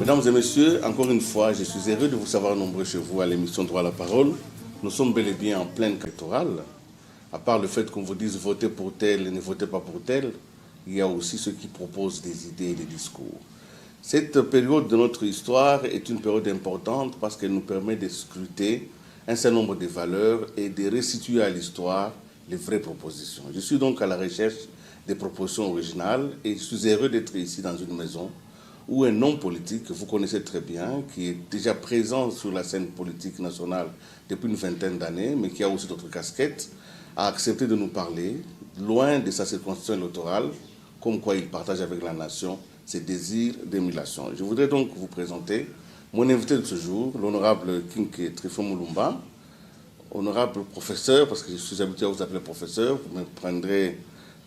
Mesdames et messieurs, encore une fois, je suis heureux de vous savoir nombreux chez vous à l'émission Droit à la parole. Nous sommes bel et bien en pleine électorale. À part le fait qu'on vous dise votez pour tel et ne votez pas pour tel, il y a aussi ceux qui proposent des idées et des discours. Cette période de notre histoire est une période importante parce qu'elle nous permet de scruter un certain nombre de valeurs et de restituer à l'histoire les vraies propositions. Je suis donc à la recherche des propositions originales et je suis heureux d'être ici dans une maison où un homme politique que vous connaissez très bien, qui est déjà présent sur la scène politique nationale depuis une vingtaine d'années, mais qui a aussi d'autres casquettes, a accepté de nous parler, loin de sa circonscription électorale, comme quoi il partage avec la nation ses désirs d'émulation. Je voudrais donc vous présenter mon invité de ce jour, l'honorable Kinke Trifon Moulumba, honorable professeur, parce que je suis habitué à vous appeler professeur, vous me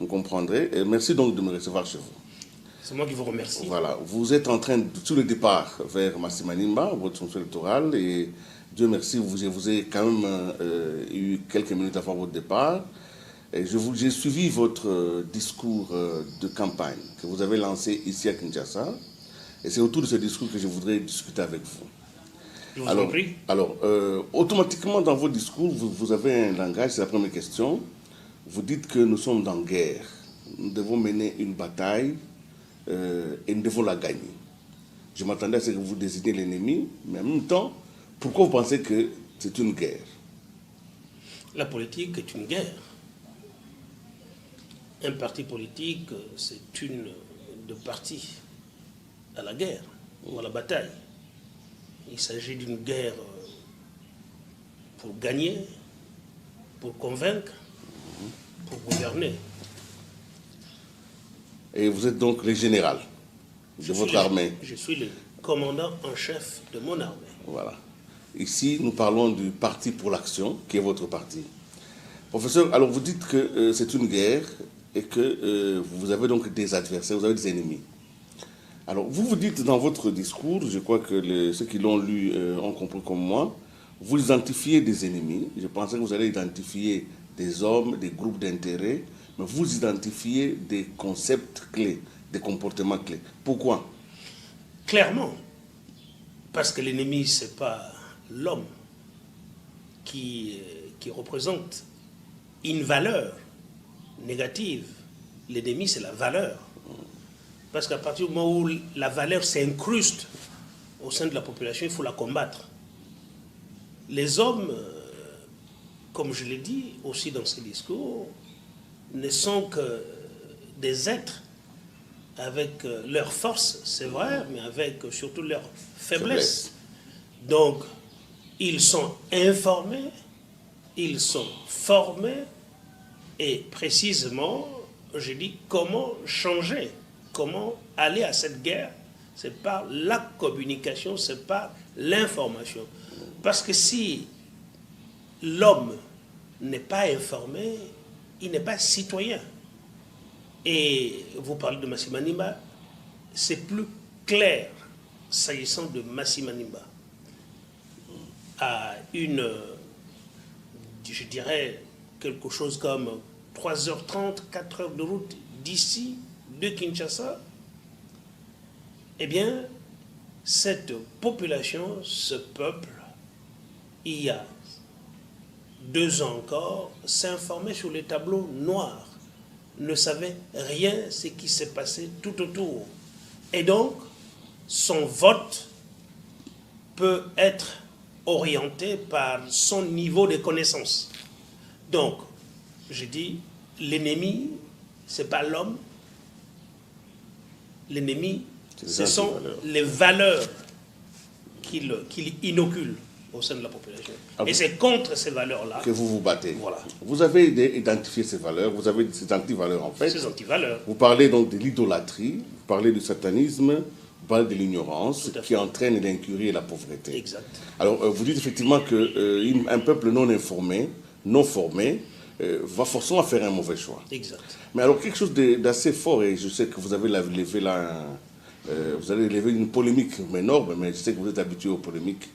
comprendrez, et merci donc de me recevoir chez vous. C'est moi qui vous remercie. Voilà, vous êtes en train, sur le départ vers Massimanimba, votre fonction électorale, et Dieu merci, vous avez quand même eu quelques minutes avant votre départ. Et j'ai suivi votre discours de campagne que vous avez lancé ici à Kinshasa, et c'est autour de ce discours que je voudrais discuter avec vous. Je vous en prie. Alors, automatiquement dans vos discours, vous avez un langage, c'est la première question. Vous dites que nous sommes en guerre, nous devons mener une bataille, et nous devons la gagner. Je m'attendais à ce que vous désigniez l'ennemi, mais en même temps, pourquoi vous pensez que c'est une guerre? La politique est une guerre. Un parti politique, c'est une de parties à la guerre ou à la bataille. Il s'agit d'une guerre pour gagner, pour convaincre, pour gouverner. Et vous êtes donc le général de votre armée. Je suis le commandant en chef de mon armée. Voilà. Ici, nous parlons du Parti pour l'Action, qui est votre parti. Professeur, alors vous dites que c'est une guerre et que vous avez donc des adversaires, vous avez des ennemis. Alors, vous dites dans votre discours, je crois que ceux qui l'ont lu ont compris comme moi, vous identifiez des ennemis. Je pensais que vous allez identifier des hommes, des groupes d'intérêt, mais vous identifiez des concepts clés, des comportements clés. Pourquoi? Clairement, parce que l'ennemi, ce n'est pas l'homme qui représente une valeur négative. L'ennemi, c'est la valeur. Parce qu'à partir du moment où la valeur s'incruste au sein de la population, il faut la combattre. Les hommes, comme je l'ai dit aussi dans ce discours, ne sont que des êtres avec leurs forces, c'est vrai, mais avec surtout leurs faiblesses. Donc, ils sont informés, ils sont formés, et précisément, je dis comment changer, comment aller à cette guerre, c'est par la communication, c'est par l'information. Parce que si l'homme n'est pas informé, il n'est pas citoyen. Et vous parlez de Massimanimba, c'est plus clair s'agissant de Massimanimba. À je dirais, quelque chose comme 3h30, 4h de route d'ici, de Kinshasa, eh bien, cette population, ce peuple, il y a 2 ans encore, s'informait sur les tableaux noirs, ne savait rien de ce qui s'est passé tout autour. Et donc, son vote peut être orienté par son niveau de connaissance. Donc, je dis, l'ennemi, ce n'est pas l'homme. L'ennemi, ce sont les valeurs qu'il inocule au sein de la population. Et c'est contre ces valeurs-là que vous vous battez. Voilà. Vous avez identifié ces valeurs, vous avez ces antivaleurs en fait. Ces antivaleurs. Vous parlez donc de l'idolâtrie, vous parlez du satanisme, vous parlez de l'ignorance qui entraîne l'incurie et la pauvreté. Exact. Alors vous dites effectivement qu'un peuple non informé, non formé, va forcément faire un mauvais choix. Exact. Mais alors quelque chose d'assez fort, et je sais que vous avez levé là, vous avez levé une polémique énorme, mais je sais que vous êtes habitué aux polémiques.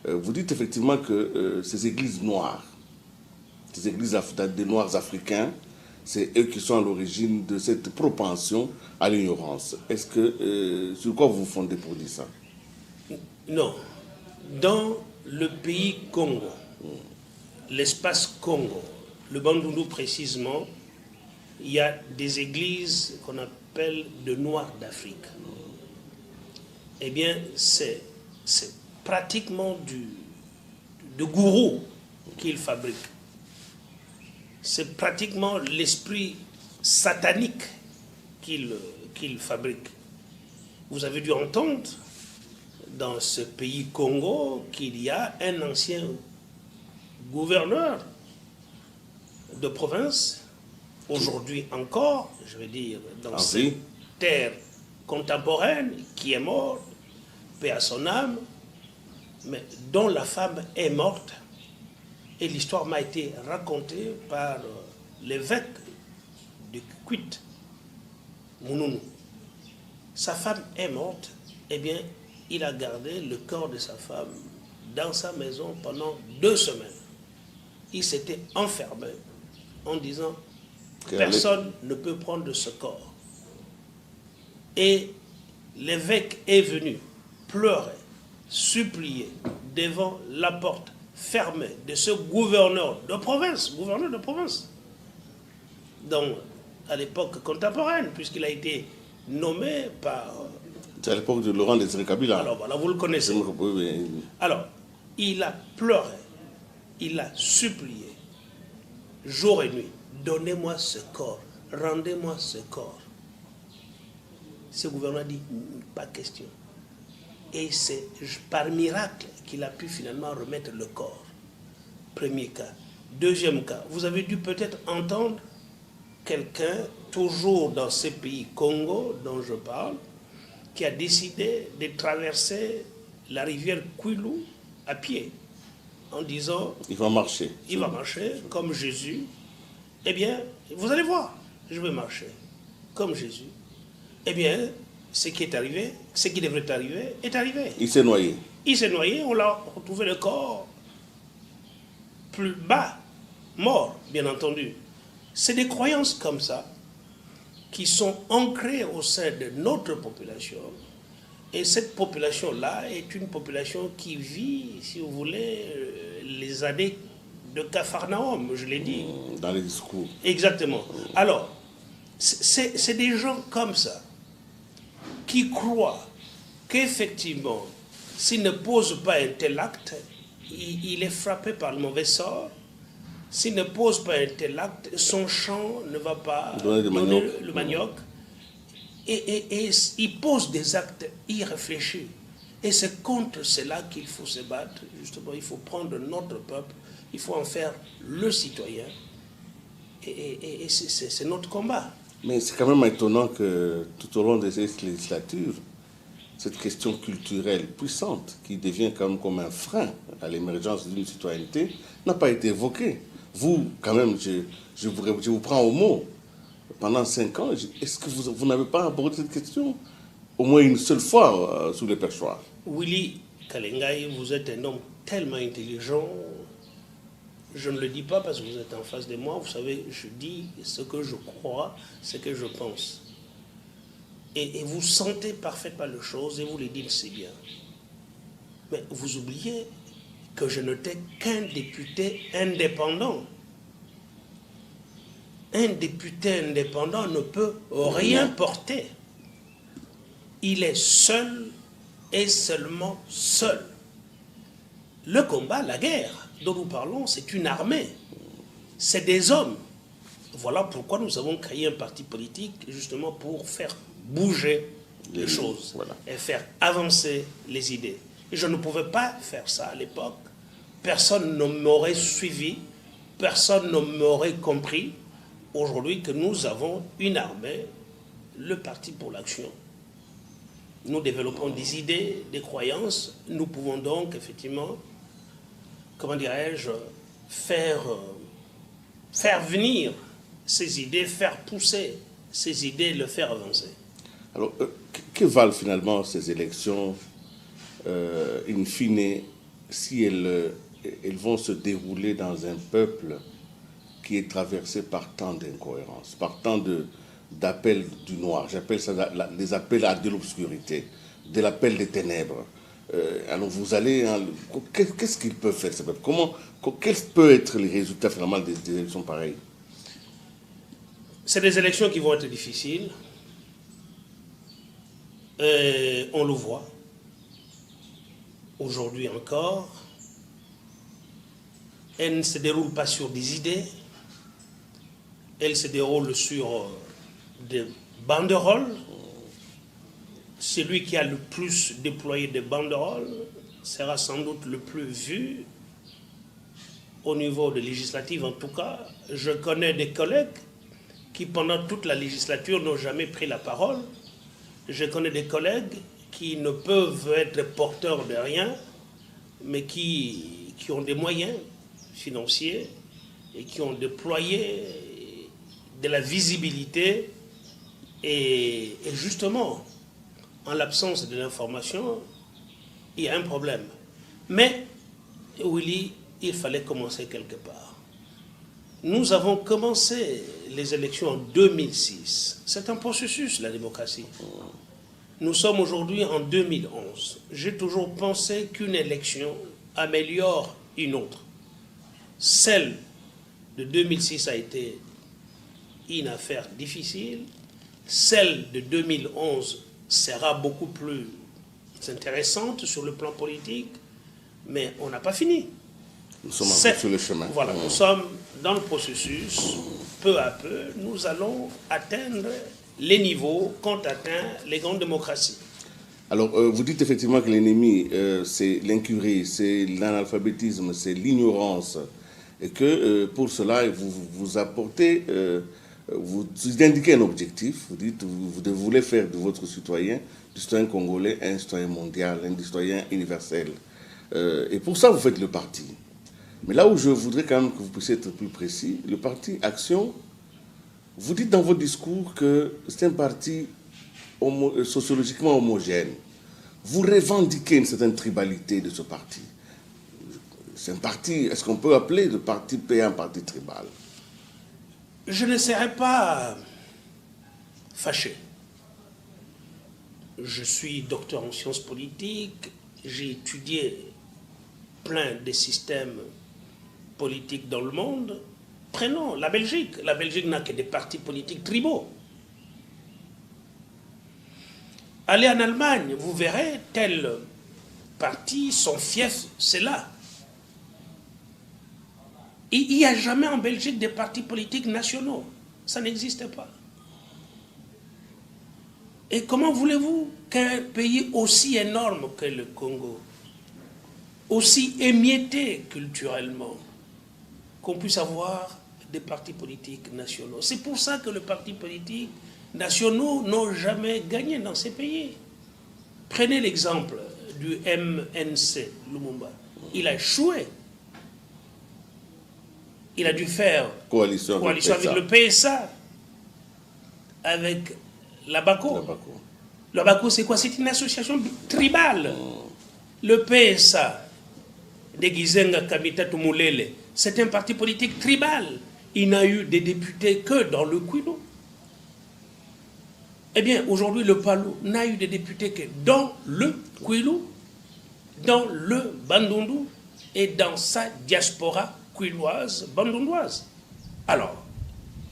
Vous dites effectivement que ces églises noires, ces églises des Noirs africains, c'est eux qui sont à l'origine de cette propension à l'ignorance. Est-ce que, sur quoi vous vous fondez pour dire ça? Non. Dans le pays Congo, l'espace Congo, le Bandundu précisément, il y a des églises qu'on appelle de Noirs d'Afrique. Eh bien, c'est pratiquement de gourou qu'ils fabriquent. C'est pratiquement l'esprit satanique qu'ils fabriquent. Vous avez dû entendre dans ce pays Congo qu'il y a un ancien gouverneur de province, aujourd'hui encore, je veux dire, dans cette terre contemporaine, qui est mort, paix à son âme, mais dont la femme est morte. Et l'histoire m'a été racontée par l'évêque de Kikwit, Mounoune. Sa femme est morte, eh bien, il a gardé le corps de sa femme dans sa maison pendant 2 semaines. Il s'était enfermé en disant « Personne ne peut prendre ce corps ». Et l'évêque est venu pleurer, supplier devant la porte fermée de ce gouverneur de province, donc à l'époque contemporaine, puisqu'il a été nommé par... C'est à l'époque de Laurent Désiré Kabila. Alors voilà, vous le connaissez. Alors, il a pleuré, il a supplié, jour et nuit, donnez-moi ce corps, rendez-moi ce corps. Ce gouverneur a dit, pas question. Et c'est par miracle qu'il a pu finalement remettre le corps. Premier cas. Deuxième cas, vous avez dû peut-être entendre quelqu'un, toujours dans ce pays Congo dont je parle, qui a décidé de traverser la rivière Kwilu à pied, en disant... Il va marcher. Il va marcher comme Jésus. Eh bien, vous allez voir, je vais marcher comme Jésus. Eh bien, ce qui est arrivé, ce qui devrait arriver, est arrivé. Il s'est noyé. Il s'est noyé, on l'a retrouvé le corps plus bas, mort, bien entendu. C'est des croyances comme ça qui sont ancrées au sein de notre population. Et cette population-là est une population qui vit, si vous voulez, les années de Capharnaüm, je l'ai dit. Dans les discours. Exactement. Alors, c'est des gens comme ça qui croient qu'effectivement, s'il ne pose pas un tel acte, il est frappé par le mauvais sort. S'il ne pose pas un tel acte, son champ ne va pas donner le manioc. Et il pose des actes irréfléchis. Et c'est contre cela qu'il faut se battre. Justement, il faut prendre notre peuple, il faut en faire le citoyen. Et c'est notre combat. Mais c'est quand même étonnant que tout au long de ces législatures, cette question culturelle puissante, qui devient quand même comme un frein à l'émergence d'une citoyenneté, n'a pas été évoquée. Vous, quand même, je vous prends au mot. Pendant 5 ans, est-ce que vous n'avez pas abordé cette question au moins une seule fois sous les perchoirs? Willy Kalengai, vous êtes un homme tellement intelligent. Je ne le dis pas parce que vous êtes en face de moi. Vous savez, je dis ce que je crois, ce que je pense. Et vous sentez parfaitement les choses et vous les dites si bien. Mais vous oubliez que je n'étais qu'un député indépendant. Un député indépendant ne peut rien porter. Il est seul et seulement seul. Le combat, la guerre dont nous parlons, c'est une armée. C'est des hommes. Voilà pourquoi nous avons créé un parti politique, justement pour faire bouger les choses, voilà, et faire avancer les idées. Et je ne pouvais pas faire ça à l'époque. Personne ne m'aurait suivi, personne ne m'aurait compris. Aujourd'hui que nous avons une armée, le Parti pour l'Action. Nous développons des idées, des croyances. Nous pouvons donc effectivement, comment dirais-je, faire venir ces idées, faire pousser ces idées, le faire avancer. Alors, que valent finalement ces élections, in fine, si elles vont se dérouler dans un peuple qui est traversé par tant d'incohérences, par tant d'appels du noir? J'appelle ça des appels à de l'obscurité, de l'appel des ténèbres. Alors vous allez... Qu'est-ce qu'ils peuvent faire, ces peuples? Quels peuvent être les résultats finalement des élections pareilles? C'est des élections qui vont être difficiles. On le voit. Aujourd'hui encore, elles ne se déroulent pas sur des idées. Elles se déroulent sur des banderoles. Celui qui a le plus déployé des banderoles sera sans doute le plus vu au niveau de législative. En tout cas, je connais des collègues qui, pendant toute la législature, n'ont jamais pris la parole. Je connais des collègues qui ne peuvent être porteurs de rien, mais qui ont des moyens financiers et qui ont déployé de la visibilité. Et justement, en l'absence de l'information, il y a un problème. Mais, Willy, il fallait commencer quelque part. Nous avons commencé les élections en 2006. C'est un processus, la démocratie. Nous sommes aujourd'hui en 2011. J'ai toujours pensé qu'une élection améliore une autre. Celle de 2006 a été une affaire difficile. Celle de 2011 sera beaucoup plus intéressante sur le plan politique, mais on n'a pas fini. Nous sommes sur le chemin. Voilà, nous sommes dans le processus. Peu à peu, nous allons atteindre les niveaux qu'ont atteints les grandes démocraties. Alors, vous dites effectivement que l'ennemi, c'est l'incurie, c'est l'analphabétisme, c'est l'ignorance, et que pour cela, vous apportez... vous indiquez un objectif, vous dites vous voulez faire de votre citoyen, du citoyen congolais, un citoyen mondial, un citoyen universel. Et pour ça, vous faites le parti. Mais là où je voudrais quand même que vous puissiez être plus précis, le parti Action, vous dites dans votre discours que c'est un parti sociologiquement homogène. Vous revendiquez une certaine tribalité de ce parti. C'est un parti, est-ce qu'on peut appeler le parti P un parti tribal? Je ne serai pas fâché. Je suis docteur en sciences politiques, j'ai étudié plein de systèmes politiques dans le monde. Prenons la Belgique. La Belgique n'a que des partis politiques tribaux. Allez en Allemagne, vous verrez, tel parti, son fief, c'est là. Il n'y a jamais en Belgique des partis politiques nationaux. Ça n'existe pas. Et comment voulez-vous qu'un pays aussi énorme que le Congo, aussi émietté culturellement, qu'on puisse avoir des partis politiques nationaux? C'est pour ça que les partis politiques nationaux n'ont jamais gagné dans ces pays. Prenez l'exemple du MNC, Lumumba. Il a échoué. Il a dû faire coalition avec le PSA, avec l'Abaco. L'Abaco, c'est quoi? C'est une association tribale. Le PSA, de Gizenga Kamita Tumulele, c'est un parti politique tribal. Il n'a eu des députés que dans le Kwilu. Eh bien, aujourd'hui, le Palou n'a eu des députés que dans le Kwilu, dans le Bandundu et dans sa diaspora kwiloise, bandundoise. Alors,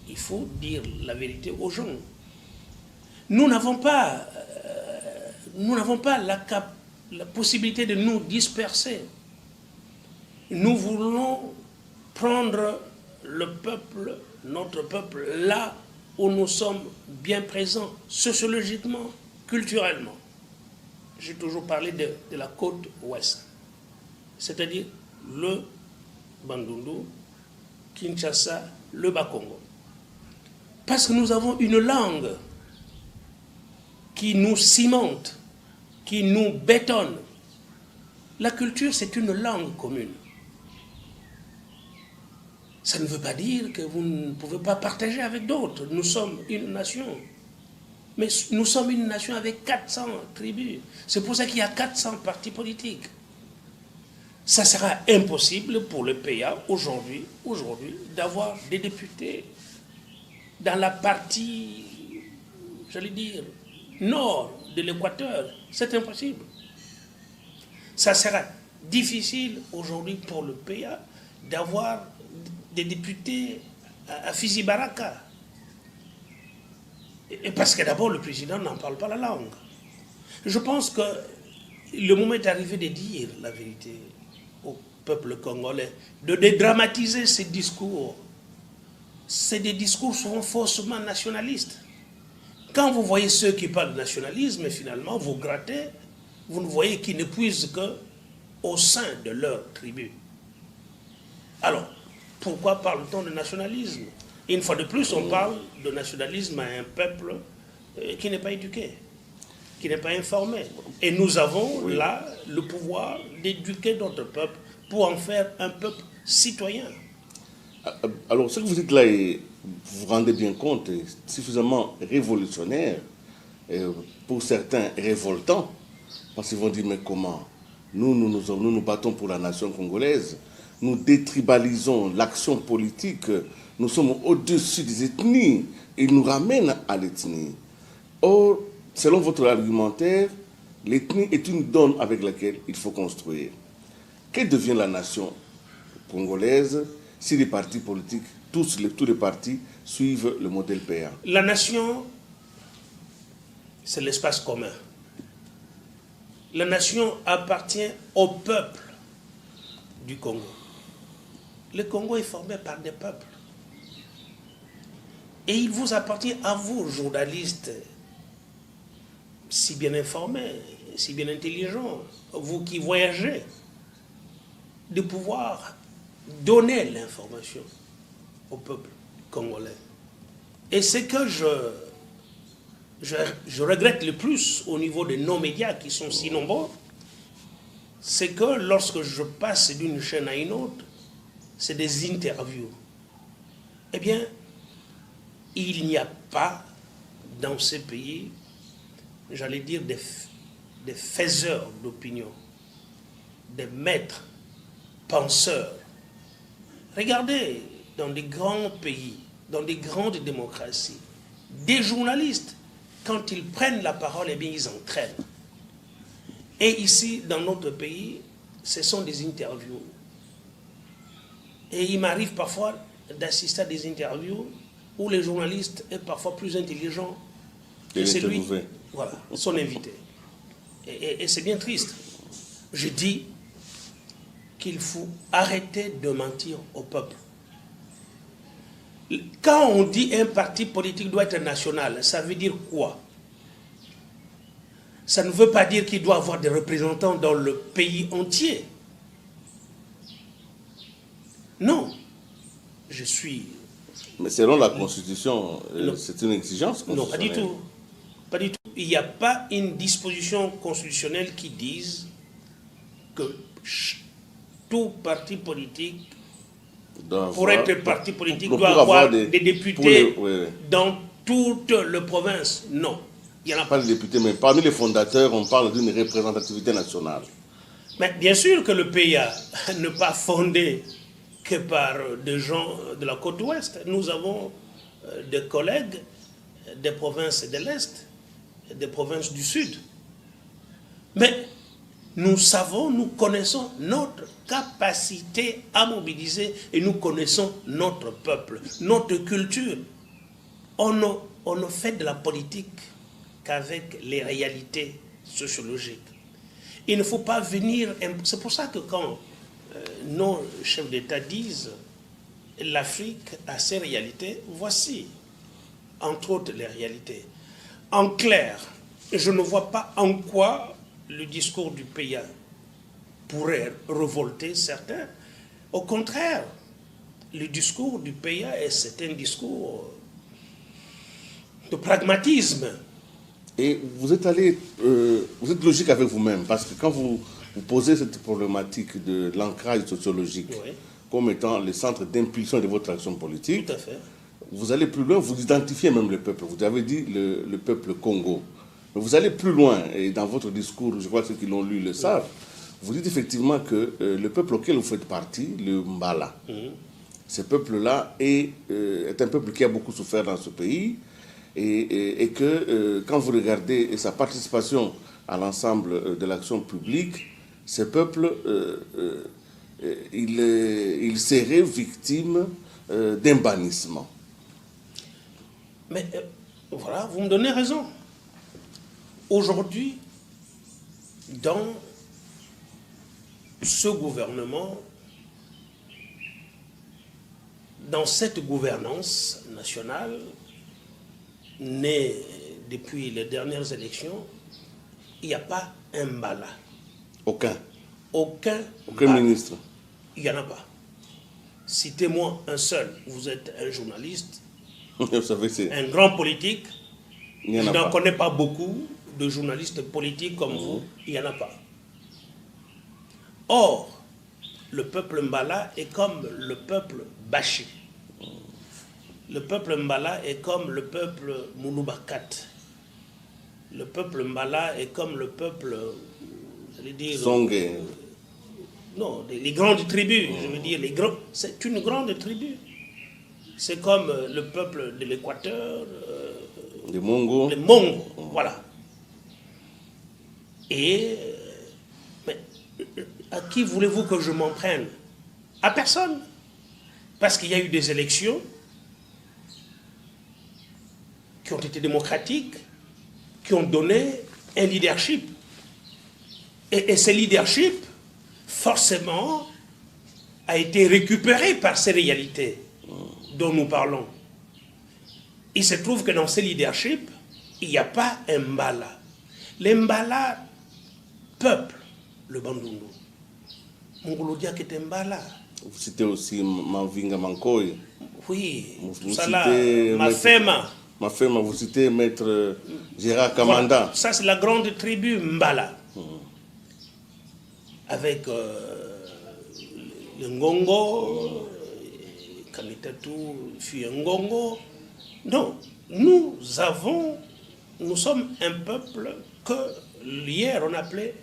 il faut dire la vérité aux gens. Nous n'avons pas la possibilité de nous disperser. Nous voulons prendre le peuple, notre peuple, là où nous sommes bien présents, sociologiquement, culturellement. J'ai toujours parlé de la côte ouest, c'est-à-dire le Bandundu, Kinshasa, le Bas-Congo. Parce que nous avons une langue qui nous cimente, qui nous bétonne. La culture, c'est une langue commune. Ça ne veut pas dire que vous ne pouvez pas partager avec d'autres. Nous sommes une nation. Mais nous sommes une nation avec 400 tribus. C'est pour ça qu'il y a 400 partis politiques. Ça sera impossible pour le PA aujourd'hui d'avoir des députés dans la partie, j'allais dire, nord de l'Équateur. C'est impossible. Ça sera difficile aujourd'hui pour le PA d'avoir des députés à Fizi-Baraka. Et parce que d'abord, le président n'en parle pas la langue. Je pense que le moment est arrivé de dire la vérité au peuple congolais, de dédramatiser ces discours. C'est des discours souvent faussement nationalistes. Quand vous voyez ceux qui parlent de nationalisme, finalement, vous grattez, vous ne voyez qu'ils ne puisent qu'au sein de leur tribu. Alors, pourquoi parle-t-on de nationalisme? Une fois de plus, on parle de nationalisme à un peuple qui n'est pas éduqué, qui n'est pas informé. Et nous avons là le pouvoir d'éduquer notre peuple pour en faire un peuple citoyen. Alors, ce que vous dites là, vous vous rendez bien compte, est suffisamment révolutionnaire, et pour certains révoltant, parce qu'ils vont dire, mais comment nous battons pour la nation congolaise, nous détribalisons l'action politique, nous sommes au-dessus des ethnies, ils nous ramènent à l'ethnie. Or, selon votre argumentaire, l'ethnie est une donne avec laquelle il faut construire. Que devient la nation congolaise si les partis politiques, tous les partis, suivent le modèle PA? La nation, c'est l'espace commun. La nation appartient au peuple du Congo. Le Congo est formé par des peuples. Et il vous appartient à vous, journalistes, si bien informés, si bien intelligents, vous qui voyagez, de pouvoir donner l'information au peuple congolais. Et ce que je regrette le plus au niveau de nos médias qui sont si nombreux, c'est que lorsque je passe d'une chaîne à une autre, c'est des interviews. Eh bien, il n'y a pas dans ces pays, j'allais dire, des faiseurs d'opinion, des maîtres penseurs. Regardez, dans des grands pays, dans des grandes démocraties, des journalistes, quand ils prennent la parole, eh bien, ils entraînent. Et ici, dans notre pays, ce sont des interviews. Et il m'arrive parfois d'assister à des interviews où les journalistes sont parfois plus intelligents que celui, voilà, son invité. Et c'est bien triste. Je dis qu'il faut arrêter de mentir au peuple. Quand on dit un parti politique doit être national, ça veut dire quoi? Ça ne veut pas dire qu'il doit avoir des représentants dans le pays entier. Non. Je suis... Mais selon la Constitution, c'est une exigence constitutionnelle. Non, pas du tout. Pas du tout. Il n'y a pas une disposition constitutionnelle qui dise que tout parti politique, pour être parti politique, doit avoir des députés dans toute la province. Non. Il n'y en a pas de députés, mais parmi les fondateurs, on parle d'une représentativité nationale. Mais bien sûr que le PA n'est pas fondé que par des gens de la côte ouest. Nous avons des collègues des provinces de l'Est, des provinces du Sud. Mais nous savons, nous connaissons notre capacité à mobiliser et nous connaissons notre peuple, notre culture. On ne fait de la politique qu'avec les réalités sociologiques. Il ne faut pas venir... C'est pour ça que quand nos chefs d'État disent l'Afrique a ses réalités, voici, entre autres, les réalités. En clair, je ne vois pas en quoi le discours du PA pourrait révolter certains. Au contraire, le discours du PA, c'est un discours de pragmatisme. Et vous êtes logique avec vous-même, parce que quand vous posez cette problématique de l'ancrage sociologique comme étant le centre d'impulsion de votre action politique, tout à fait. Vous allez plus loin, vous identifiez même le peuple. Vous avez dit le peuple Congo. Mais vous allez plus loin, et dans votre discours, je crois que ceux qui l'ont lu le savent, vous dites effectivement que le peuple auquel vous faites partie, le Mbala, ce peuple-là est un peuple qui a beaucoup souffert dans ce pays, et que quand vous regardez sa participation à l'ensemble de l'action publique, ce peuple, il serait victime d'un bannissement. Mais voilà, vous me donnez raison. Aujourd'hui, dans ce gouvernement, dans cette gouvernance nationale, née depuis les dernières élections, il n'y a pas un Mbala. Aucun Mbala. Ministre. Il n'y en a pas. Citez-moi un seul. Vous êtes un journaliste, Vous savez, c'est... un grand politique. Il n'y en Je a n'en pas. connais pas beaucoup de journalistes politiques comme vous. Il n'y en a pas. Or, le peuple Mbala est comme le peuple Bashi. Le peuple Mbala est comme le peuple Mouloubakat. Le peuple Mbala est comme le peuple, j'allais dire... Songé. Non, les grandes tribus, je veux dire, c'est une grande tribu. C'est comme le peuple de l'Équateur, Les Mongos. les Mongos, voilà. Et mais, à qui voulez-vous que je m'en prenne? À personne. Parce qu'il y a eu des élections qui ont été démocratiques, qui ont donné un leadership. Et ce leadership, forcément, a été récupéré par ces réalités dont nous parlons. Il se trouve que dans ces leaderships, il n'y a pas un Mbala. Les Mbala, peuple, le Bandundu. Mongolodia qui est un Mbala. Vous citez aussi Mavinga Mankoy. Oui, Vous tout ça là, citez Mafema. Mafema, vous citez Maître Gérard Kamanda. Voilà. Ça, c'est la grande tribu Mbala. Avec le Ngongo, Kamitatu, Ngongo. Non, nous sommes un peuple que hier on appelait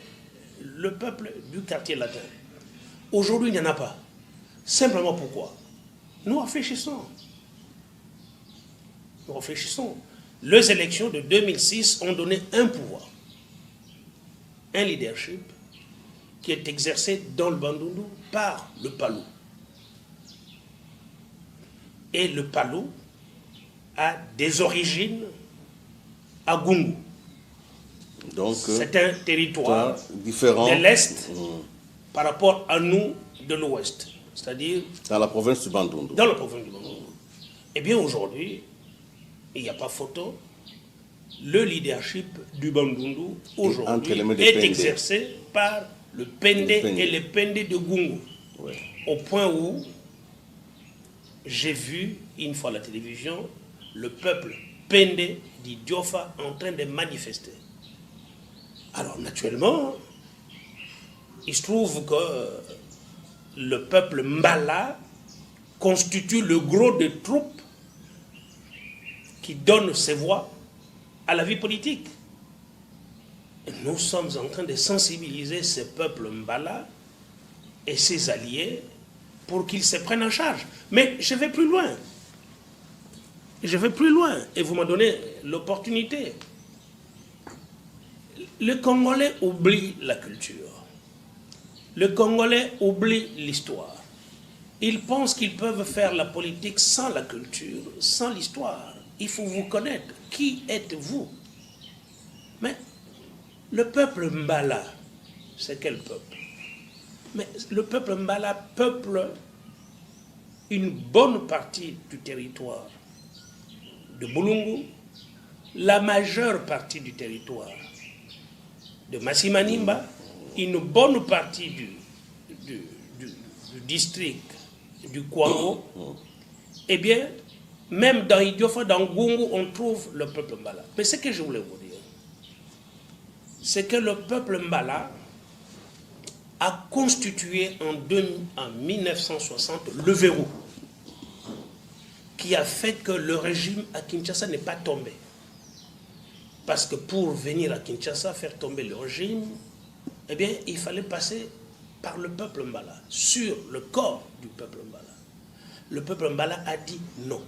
le peuple du quartier latin. Aujourd'hui, il n'y en a pas. Simplement pourquoi? Nous réfléchissons. Nous réfléchissons. Les élections de 2006 ont donné un pouvoir, un leadership qui est exercé dans le Bandundu par le Palou. Et le Palou a des origines à Gungu. Donc, c'est un territoire différent de l'Est par rapport à nous de l'Ouest. C'est-à-dire dans la province du Bandundu. dans la province du Bandundu. Eh bien aujourd'hui, il n'y a pas photo, le leadership du Bandundu aujourd'hui est exercé par le Pende et le Pende de Gungu. Ouais. Au point où j'ai vu, une fois à la télévision, le peuple Pende d'Idiofa en train de manifester. Alors naturellement, il se trouve que le peuple Mbala constitue le gros des troupes qui donnent ses voix à la vie politique. Et nous sommes en train de sensibiliser ce peuple Mbala et ses alliés pour qu'ils se prennent en charge. Mais je vais plus loin. Je vais plus loin et vous m'en donnez l'opportunité. Le Congolais oublie la culture. Le Congolais oublie l'histoire. Ils pensent qu'ils peuvent faire la politique sans la culture, sans l'histoire. Il faut vous connaître. Qui êtes-vous? Mais le peuple Mbala, c'est quel peuple? Mais le peuple Mbala peuple une bonne partie du territoire de Bulungu, la majeure partie du territoire de Massimanimba, une bonne partie du district du Kwango. Eh bien, même dans Idiofa, dans Gungu, on trouve le peuple Mbala. Mais ce que je voulais vous dire, c'est que le peuple Mbala a constitué en 1960 le verrou qui a fait que le régime à Kinshasa n'est pas tombé. Parce que pour venir à Kinshasa, faire tomber le régime, eh bien, il fallait passer par le peuple Mbala, sur le corps du peuple Mbala. Le peuple Mbala a dit non.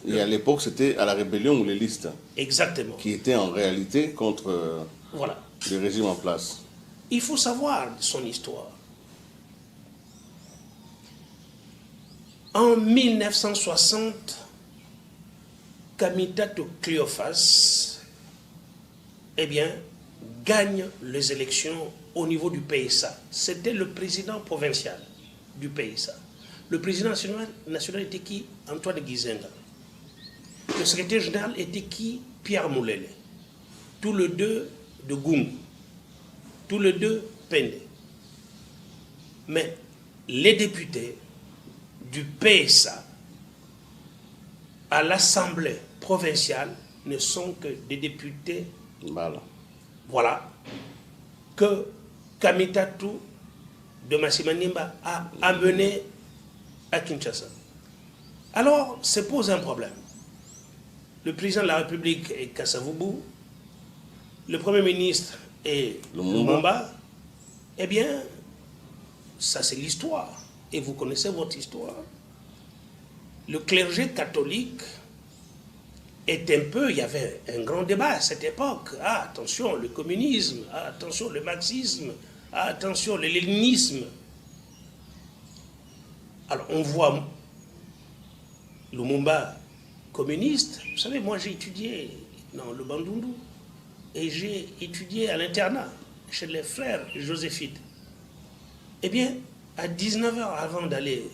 Et à l'époque, c'était à la rébellion ou les listes. Exactement. Qui étaient en réalité contre voilà. le régime en place. il faut savoir son histoire. En 1960, Kamitatou Cléophas, eh bien, gagne les élections au niveau du PSA. C'était le président provincial du PSA. Le président national était qui? Antoine Gizenga. Le secrétaire général était qui? Pierre Moulele. Tous les deux de Gungu. Tous les deux Pende. Mais les députés du PSA à l'Assemblée provinciale ne sont que des députés, voilà, que Kamitatou de Massimanimba a amené à Kinshasa. Alors, se pose un problème. Le président de la République est Kasavubu, le Premier ministre est Lumumba. Eh bien, ça c'est l'histoire. Et vous connaissez votre histoire. Le clergé catholique est un peu, il y avait un grand débat à cette époque. Ah, attention, le communisme, ah, attention, le marxisme, ah, attention, le léninisme. Alors, on voit Lumumba communiste. Vous savez, moi j'ai étudié dans le Bandundu et j'ai étudié à l'internat chez les frères joséphites. Eh bien, à 19h avant d'aller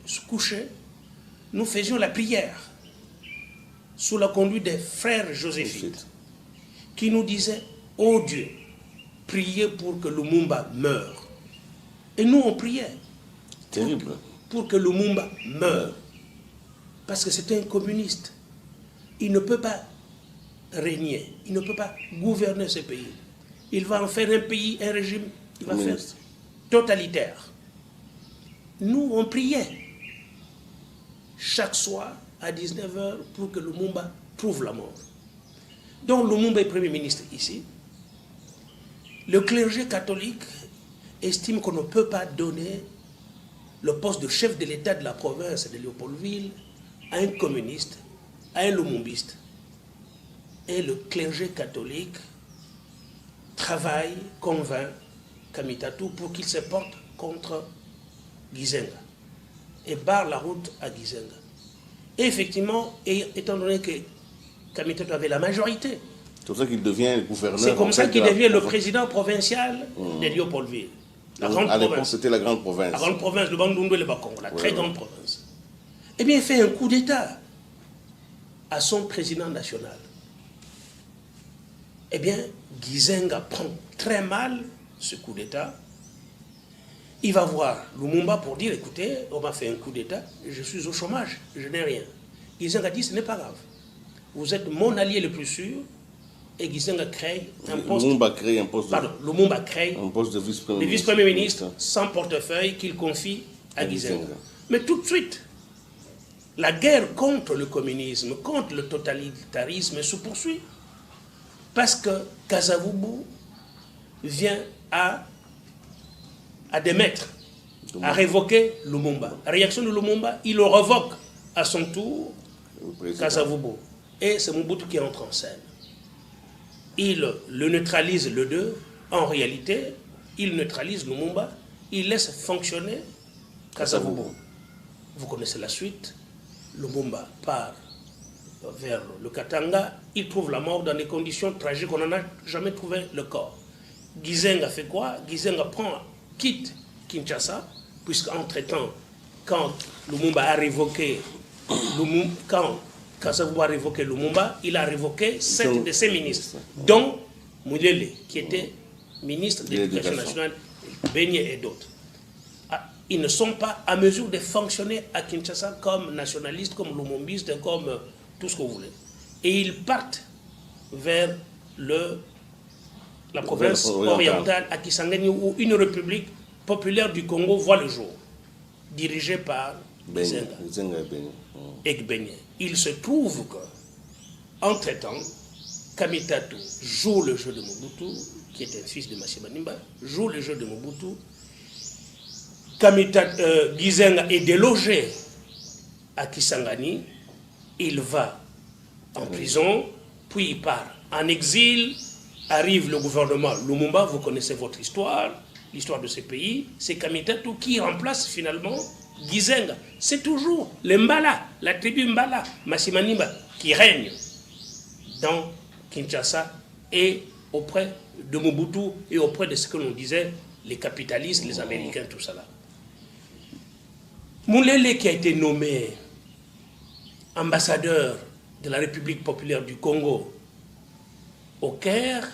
se coucher, nous faisions la prière sous la conduite des frères joséphites qui nous disaient « Oh Dieu, priez pour que Lumumba meure ». Et nous on priait. Terrible. Pour que Lumumba meure. Parce que c'était un communiste. Il ne peut pas régner, il ne peut pas gouverner ce pays. Il va en faire un pays, un régime, il va faire totalitaire. Nous, on priait chaque soir à 19h pour que Lumumba trouve la mort. Donc Lumumba est Premier ministre ici. Le clergé catholique estime qu'on ne peut pas donner le poste de chef de l'État de la province de Léopoldville à un communiste, à un lumumbiste. Et le clergé catholique travaille, convainc Kamitatou pour qu'il se porte contre Gizenga et barre la route à Gizenga. Et effectivement, étant donné que Kamitatou avait la majorité, c'est comme ça qu'il devient gouverneur. C'est comme ça qu'il devient le président provincial de Léopoldville. À l'époque, c'était la grande province. La grande province, le Bandundu et le Bakongo, la très grande province. Eh bien, il fait un coup d'État à son président national. Eh bien, Gizenga prend très mal ce coup d'État. Il va voir Lumumba pour dire, écoutez, on m'a fait un coup d'État, je suis au chômage, je n'ai rien. Gizenga dit, ce n'est pas grave. Vous êtes mon allié le plus sûr, et Gizenga crée un poste... Lumumba crée un poste de vice-premier ministre sans portefeuille qu'il confie à Gizenga. Mais tout de suite, la guerre contre le communisme, contre le totalitarisme se poursuit. Parce que Kasavubu vient à démettre, à révoquer Lumumba. La réaction de Lumumba, il le révoque à son tour, Kasavubu. Et c'est Mobutu qui entre en scène. Il le neutralise le deux. En réalité, il neutralise Lumumba. Il laisse fonctionner Kasavubu. Vous connaissez la suite. Lumumba part vers le Katanga. Il trouve la mort dans des conditions tragiques. On n'en a jamais trouvé le corps. Gizenga fait quoi? Gizenga quitte Kinshasa, puisqu'entre-temps, quand Lumumba a révoqué quand Kasavubu a révoqué Lumumba, il a révoqué 7 de ses ministres, dont Moulele, qui était ministre de l'Éducation nationale, Beignet et d'autres. Ils ne sont pas à mesure de fonctionner à Kinshasa comme nationalistes, comme lumumbistes, comme tout ce que vous voulez. Et ils partent vers la province orientale, à Kisangani, où une république populaire du Congo voit le jour, dirigée par Gizenga et Beignet. Il se trouve que, entre-temps, Kamitatou joue le jeu de Mobutu, qui est un fils de Massimanimba, joue le jeu de Mobutu. Gizenga est délogé à Kisangani, il va en prison, puis il part en exil arrive le gouvernement Lumumba, vous connaissez votre histoire, l'histoire de ce pays, c'est Kamitatu qui remplace finalement Gizenga. C'est toujours les Mbala, la tribu Mbala, Masimanimba, qui règne dans Kinshasa et auprès de Mobutu et auprès de ce que l'on disait, les capitalistes, les Américains, tout ça là. Moulele qui a été nommé ambassadeur de la République populaire du Congo au Caire,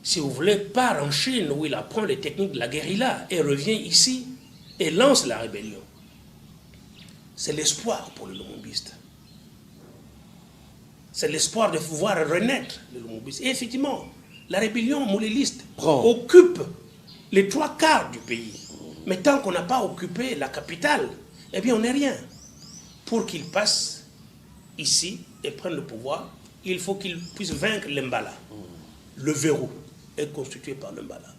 si vous voulez, part en Chine où il apprend les techniques de la guérilla et revient ici et lance la rébellion. C'est l'espoir pour le lumumbiste. C'est l'espoir de voir renaître le lumumbiste. Et effectivement, la rébellion mouléliste occupe les 3/4 du pays. Mais tant qu'on n'a pas occupé la capitale, eh bien on n'est rien. Pour qu'il passe ici et prenne le pouvoir, il faut qu'il puisse vaincre l'Mbala. Le verrou est constitué par l'Mbala.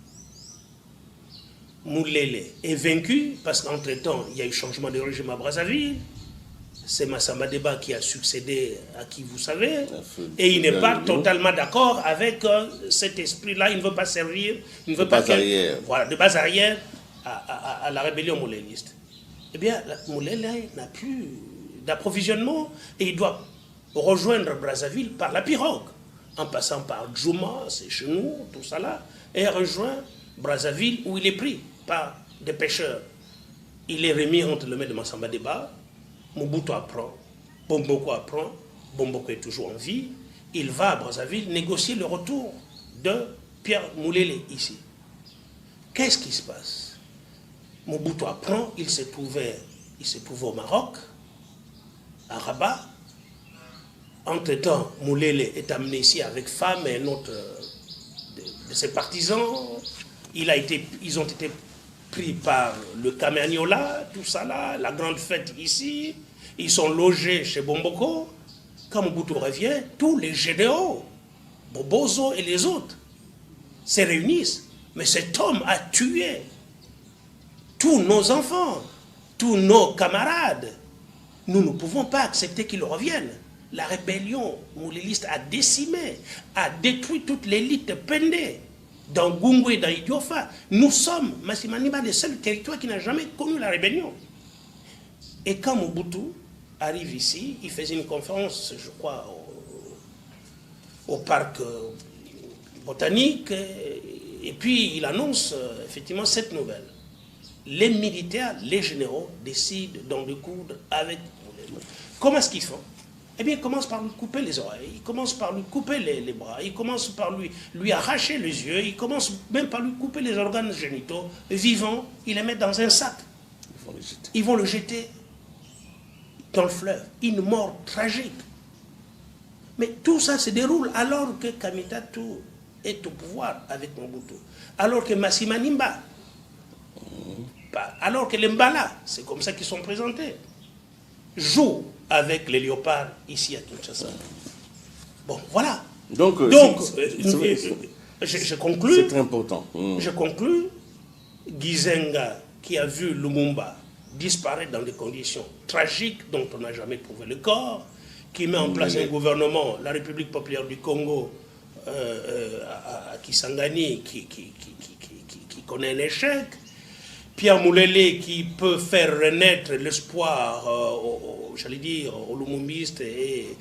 Moulele est vaincu parce qu'entre-temps, il y a eu changement de régime à Brazzaville. C'est Massamba Deba qui a succédé à qui vous savez. Et il n'est pas totalement d'accord avec cet esprit-là. Il ne veut pas servir, il ne veut pas voilà, de base arrière à la rébellion mouléliste. Eh bien, Moulele n'a plus d'approvisionnement et il doit rejoindre Brazzaville par la pirogue, en passant par Djouma, c'est chez nous, tout ça là, et rejoint Brazzaville où il est pris par des pêcheurs. Il est remis entre les mains de Massamba Deba. Mobutu apprend, Bomboko apprend, Bomboko est toujours en vie. Il va à Brazzaville négocier le retour de Pierre Moulele ici. Qu'est-ce qui se passe? Mobutu apprend, il s'est trouvé au Maroc, à Rabat. Entre-temps, Moulele est amené ici avec femme et un autre de ses partisans. Ils ont été pris par le Kamergnola, tout ça là, la grande fête ici. Ils sont logés chez Bomboko. Quand Mobutu revient, tous les généraux, Bobozo et les autres, se réunissent. Mais cet homme a tué tous nos enfants, tous nos camarades. Nous ne pouvons pas accepter qu'il revienne. La rébellion mouléliste a décimé, a détruit toute l'élite pendée. Dans Gungwe, dans Idiofa, nous sommes, Masimanimba, le seul territoire qui n'a jamais connu la rébellion. Et quand Mobutu arrive ici, il faisait une conférence, je crois, au parc botanique, et puis il annonce effectivement cette nouvelle. Les militaires, les généraux décident d'en découdre avec Moulele. Comment est-ce qu'ils font? Eh bien, il commence par lui couper les oreilles, il commence par lui couper les bras, il commence par lui arracher les yeux, il commence même par lui couper les organes génitaux vivants, il les met dans un sac. Ils vont le jeter dans le fleuve. Une mort tragique. Mais tout ça se déroule alors que Kamitatu est au pouvoir avec Mobutu. Alors que Masimanimba, alors que les Mbala, c'est comme ça qu'ils sont présentés, jouent avec les léopards ici à Kinshasa. Bon, voilà. Donc je conclue. C'est très important. Je conclue. Gizenga, qui a vu Lumumba disparaître dans des conditions tragiques dont on n'a jamais trouvé le corps, qui met en place un gouvernement, la République populaire du Congo, à Kisangani, qui connaît un échec. Pierre Moulele qui peut faire renaître l'espoir, j'allais dire, aux lumumbistes et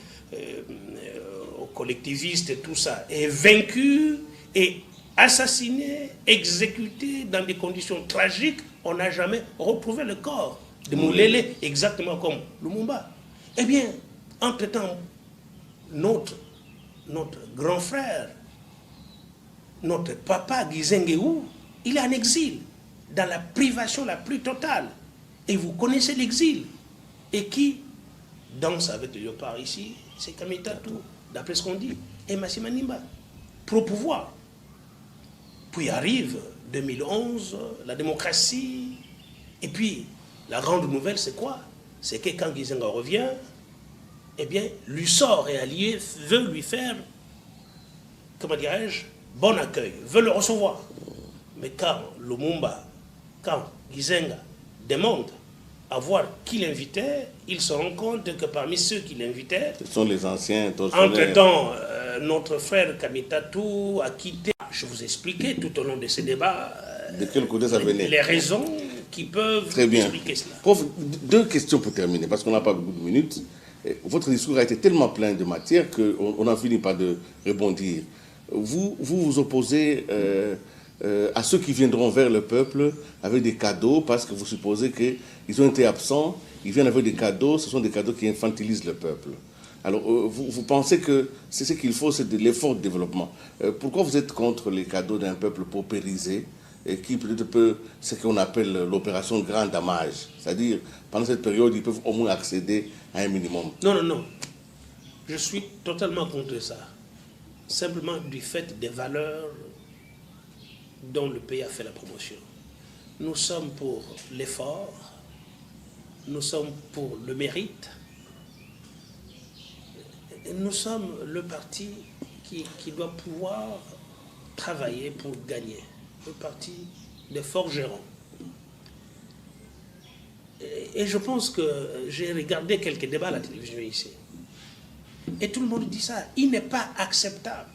aux collectivistes et tout ça, est vaincu et assassiné, exécuté dans des conditions tragiques. On n'a jamais retrouvé le corps de Moulele exactement comme Lumumba. Eh bien, entre-temps, notre grand frère, notre papa Gizengeou, il est en exil, dans la privation la plus totale. Et vous connaissez l'exil. Et qui danse avec le léopard ici? C'est Kamitatu, d'après ce qu'on dit. Et Masimanimba, pro-pouvoir. Puis arrive 2011, la démocratie. Et puis, la grande nouvelle, c'est quoi? C'est que quand Gizenga revient, eh bien, l'USOR et allié veut lui faire, comment dirais-je, bon accueil, veut le recevoir. Mais quand Lumumba, quand Gizenga demande à voir qui l'invitait, il se rend compte que parmi ceux qui l'invitaient, ce sont les anciens. Entre-temps, notre frère Kamitatou a quitté. Je vous ai expliqué tout au long de ce débat de quel côté ça venait, les raisons qui peuvent expliquer cela. Prof, deux questions pour terminer, parce qu'on n'a pas beaucoup de minutes. Votre discours a été tellement plein de matière qu'on n'en finit pas de rebondir. Vous opposez à ceux qui viendront vers le peuple avec des cadeaux, parce que vous supposez qu'ils ont été absents, ils viennent avec des cadeaux, ce sont des cadeaux qui infantilisent le peuple. Alors, vous pensez que c'est ce qu'il faut, c'est de l'effort de développement. Pourquoi vous êtes contre les cadeaux d'un peuple paupérisé, et qui peut-être peut, ce qu'on appelle l'opération grand damage, c'est-à-dire, pendant cette période, ils peuvent au moins accéder à un minimum? Non. Je suis totalement contre ça. Simplement du fait des valeurs dont le pays a fait la promotion. Nous sommes pour l'effort, nous sommes pour le mérite, nous sommes le parti qui doit pouvoir travailler pour gagner, le parti des forgerons. Et je pense que j'ai regardé quelques débats à la télévision ici. Et tout le monde dit ça. Il n'est pas acceptable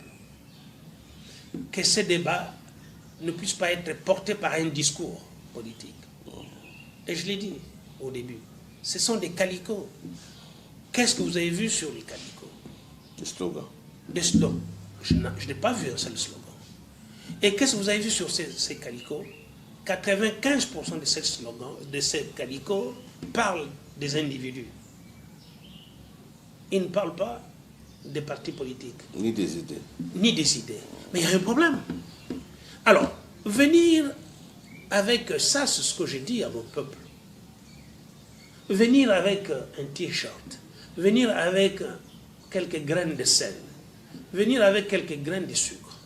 que ces débats ne puissent pas être portés par un discours politique. Et je l'ai dit au début, ce sont des calicots. Qu'est-ce que vous avez vu sur les calicots? Des slogans. Des slogans. Je n'ai pas vu un seul slogan. Et qu'est-ce que vous avez vu sur ces calicots? 95% de ces slogans, de ces calicots, parlent des individus. Ils ne parlent pas des partis politiques. Ni des idées. Ni des idées. Mais il y a un problème. Alors, venir avec ça, c'est ce que j'ai dit à mon peuple. Venir avec un t-shirt, venir avec quelques graines de sel, venir avec quelques graines de sucre,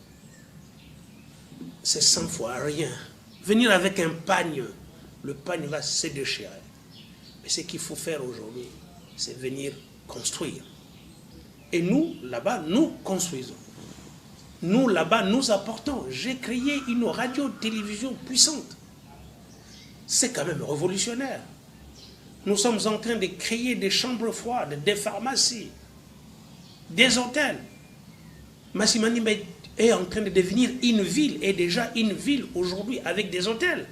c'est 100 fois rien. Venir avec un pagne, le pagne va se déchirer. Mais ce qu'il faut faire aujourd'hui, c'est venir construire. Et nous, là-bas, nous construisons. Nous, là-bas, nous apportons. J'ai créé une radio-télévision puissante. C'est quand même révolutionnaire. Nous sommes en train de créer des chambres froides, des pharmacies, des hôtels. Massimani est en train de devenir une ville, et déjà une ville aujourd'hui avec des hôtels.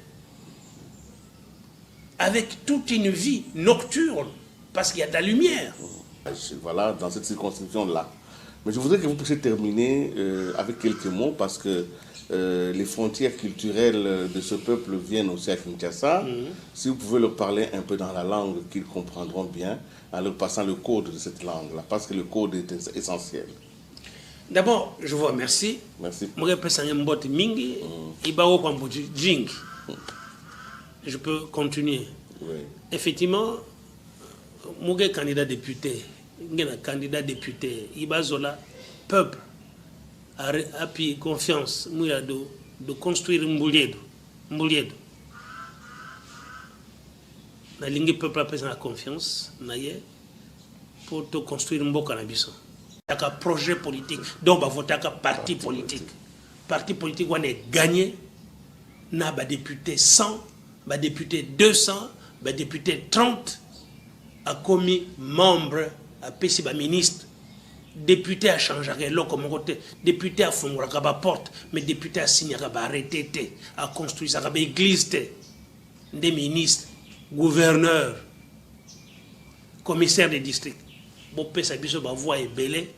Avec toute une vie nocturne, parce qu'il y a de la lumière. Voilà, dans cette circonscription-là. Mais je voudrais que vous puissiez terminer avec quelques mots, parce que les frontières culturelles de ce peuple viennent aussi à Kinshasa. Si vous pouvez leur parler un peu dans la langue qu'ils comprendront bien, en leur passant le code de cette langue-là, parce que le code est essentiel. D'abord, je vous remercie. Merci. Je peux continuer. Oui. Effectivement, mon candidat député, Ibazola, peuple, a pris confiance de construire Mbouliédo. La ligne peuple a pris la confiance pour te construire Mboka Nabiso. Il y a un projet politique, donc il y a un parti politique. Parti politique, on est gagné, on a des députés 100, des députés 200, des députés 30, a commis membre, a péci ministre, député à changer comme côté, député à fondre la porte, mais député à signer à arrêter, à construire sa église, des ministres, gouverneurs, commissaires des districts. Bon, pesa biso ba voix est belé,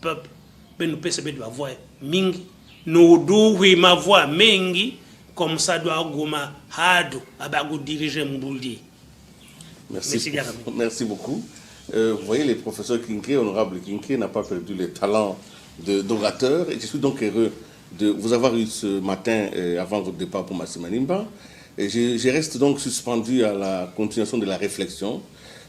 peuple, ben nous pesa ba voix mingi, nous douwi ma voix mingi, comme ça doit goma hadu abago diriger Mboulié. Merci beaucoup. Vous voyez, les professeurs Kinké, honorable Kinké, n'a pas perdu les talents d'orateur. Et je suis donc heureux de vous avoir eu ce matin avant votre départ pour Massimanimba. Et je reste donc suspendu à la continuation de la réflexion.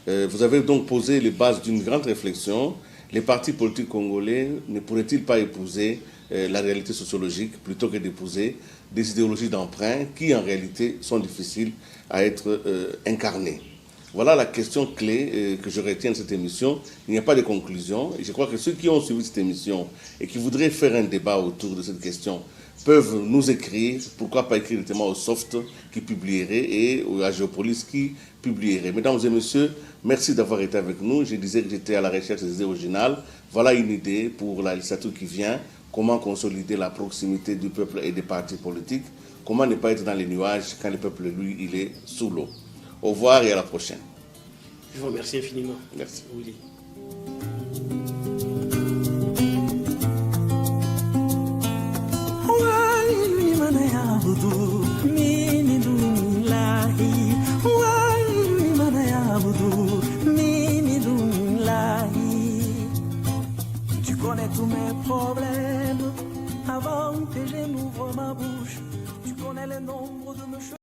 Vous avez donc posé les bases d'une grande réflexion. Les partis politiques congolais ne pourraient-ils pas épouser la réalité sociologique plutôt que d'épouser des idéologies d'emprunt qui, en réalité, sont difficiles à être incarnées? Voilà la question clé que je retiens de cette émission. Il n'y a pas de conclusion. Et je crois que ceux qui ont suivi cette émission et qui voudraient faire un débat autour de cette question peuvent nous écrire, pourquoi pas écrire directement au Soft qui publierait et à Géopolis qui publierait. Mesdames et messieurs, merci d'avoir été avec nous. Je disais que j'étais à la recherche des idées originales. Voilà une idée pour la législature qui vient, comment consolider la proximité du peuple et des partis politiques, comment ne pas être dans les nuages quand le peuple, lui, il est sous l'eau. Au revoir et à la prochaine. Je vous remercie infiniment. Merci. Willy. Tu connais tous mes problèmes avant que je n'ouvre ma bouche. Tu connais le nombre de mes